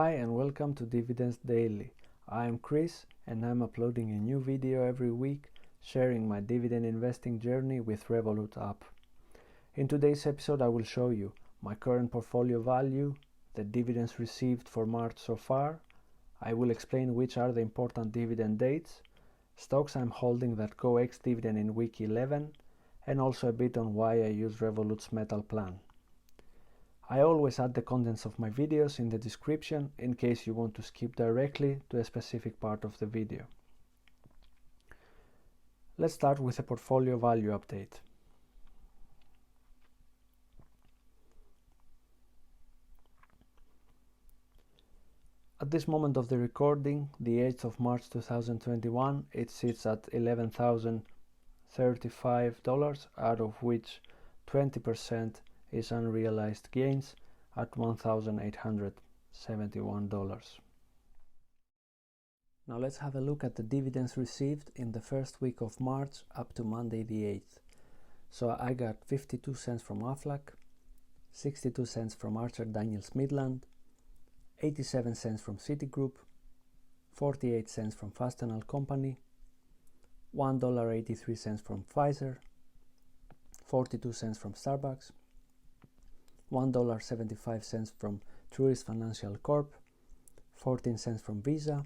Hi and welcome to Dividends Daily. I am Chris and I'm uploading a new video every week sharing my dividend investing journey with Revolut app. In today's episode I will show you my current portfolio value, the dividends received for March so far. I will explain which are the important dividend dates, stocks I'm holding that go ex-dividend in week 11, and also a bit on why I use Revolut's metal plan. I always add the contents of my videos in the description in case you want to skip directly to a specific part of the video. Let's start with a portfolio value update. At this moment of the recording, the 8th of March 2021, it sits at $11,035, out of which 20% is unrealized gains at $1,871. Now let's have a look at the dividends received in the first week of March up to Monday the 8th. So I got 52 cents from Aflac, 62 cents from Archer Daniels Midland, 87 cents from Citigroup, 48 cents from Fastenal Company, $1.83 from Pfizer, 42 cents from Starbucks, $1.75 from Truist Financial Corp, 14 cents from Visa,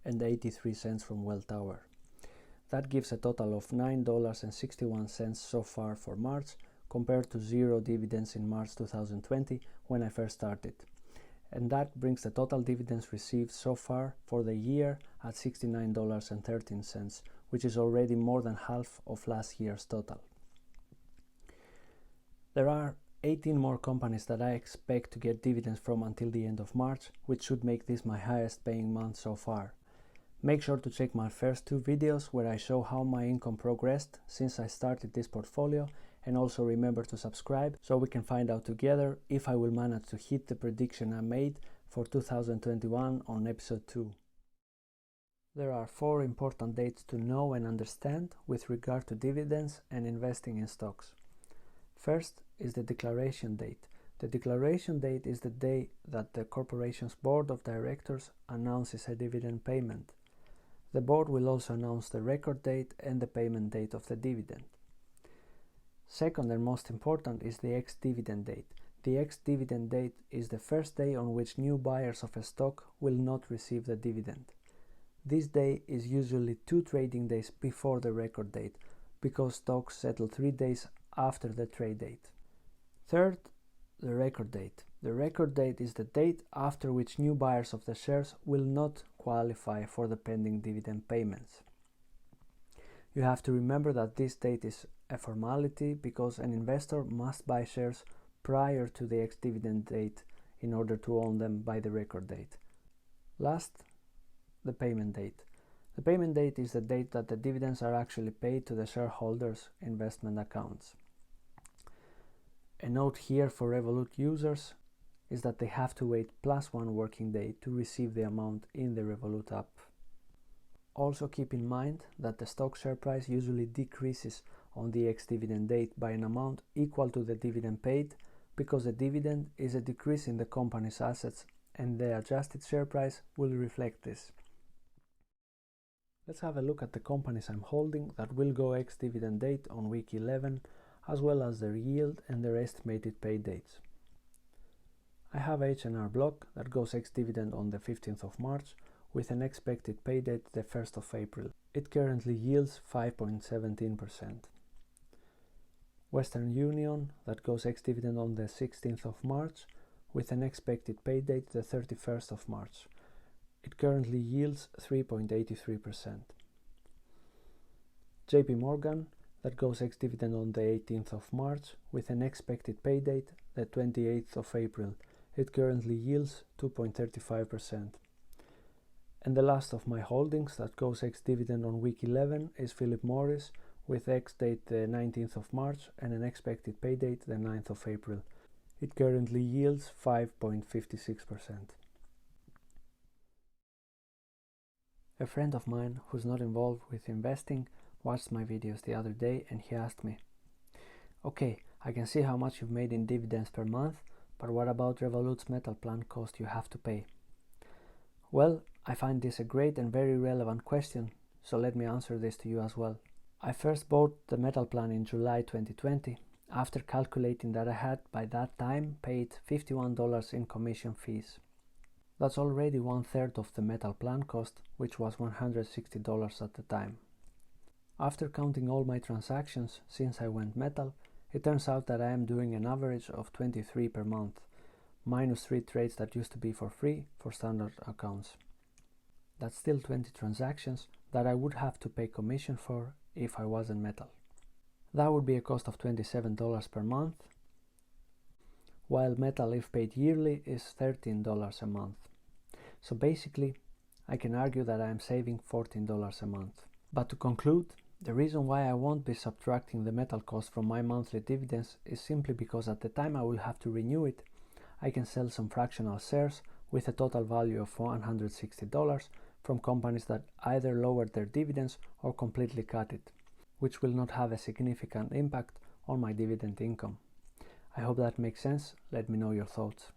and 83 cents from Welltower. That gives a total of $9.61 so far for March, compared to zero dividends in March 2020 when I first started. And that brings the total dividends received so far for the year at $69.13, which is already more than half of last year's total. There are 18 more companies that I expect to get dividends from until the end of March, which should make this my highest paying month so far. Make sure to check my first two videos where I show how my income progressed since I started this portfolio, and also remember to subscribe so we can find out together if I will manage to hit the prediction I made for 2021 on episode 2. There are 4 important dates to know and understand with regard to dividends and investing in stocks. First is the declaration date. The declaration date is the day that the corporation's board of directors announces a dividend payment. The board will also announce the record date and the payment date of the dividend. Second and most important is the ex-dividend date. The ex-dividend date is the first day on which new buyers of a stock will not receive the dividend. This day is usually 2 trading days before the record date, because stocks settle 3 days after the trade date. Third, the record date. The record date is the date after which new buyers of the shares will not qualify for the pending dividend payments. You have to remember that this date is a formality because an investor must buy shares prior to the ex-dividend date in order to own them by the record date. Last, the payment date. The payment date is the date that the dividends are actually paid to the shareholders' investment accounts. A note here for Revolut users is that they have to wait +1 working day to receive the amount in the Revolut app. Also keep in mind that the stock share price usually decreases on the ex-dividend date by an amount equal to the dividend paid, because the dividend is a decrease in the company's assets and the adjusted share price will reflect this. Let's have a look at the companies I'm holding that will go ex-dividend date on week 11, as well as their yield and their estimated pay dates. I have H&R Block that goes ex-dividend on the 15th of March with an expected pay date the 1st of April. It currently yields 5.17%. Western Union that goes ex-dividend on the 16th of March with an expected pay date the 31st of March. It currently yields 3.83%. JP Morgan that goes ex-dividend on the 18th of March with an expected pay date the 28th of April. It currently yields 2.35%. And the last of my holdings that goes ex-dividend on week 11 is Philip Morris with ex-date the 19th of March and an expected pay date the 9th of April. It currently yields 5.56%. A friend of mine who's not involved with investing watched my videos the other day and he asked me, "Okay, I can see how much you've made in dividends per month, but what about Revolut's metal plan cost you have to pay? Well, I find this a great and very relevant question, so let me answer this to you as well. I first bought the metal plan in July 2020, after calculating that I had by that time paid $51 in commission fees. That's already 1/3 of the metal plan cost, which was $160 at the time. After counting all my transactions since I went metal, it turns out that I am doing an average of 23 per month, minus 3 trades that used to be for free for standard accounts. That's still 20 transactions that I would have to pay commission for if I wasn't metal. That would be a cost of $27 per month, while metal, if paid yearly, is $13 a month. So basically, I can argue that I am saving $14 a month. But to conclude, the reason why I won't be subtracting the metal cost from my monthly dividends is simply because at the time I will have to renew it, I can sell some fractional shares with a total value of $160 from companies that either lowered their dividends or completely cut it, which will not have a significant impact on my dividend income. I hope that makes sense. Let me know your thoughts.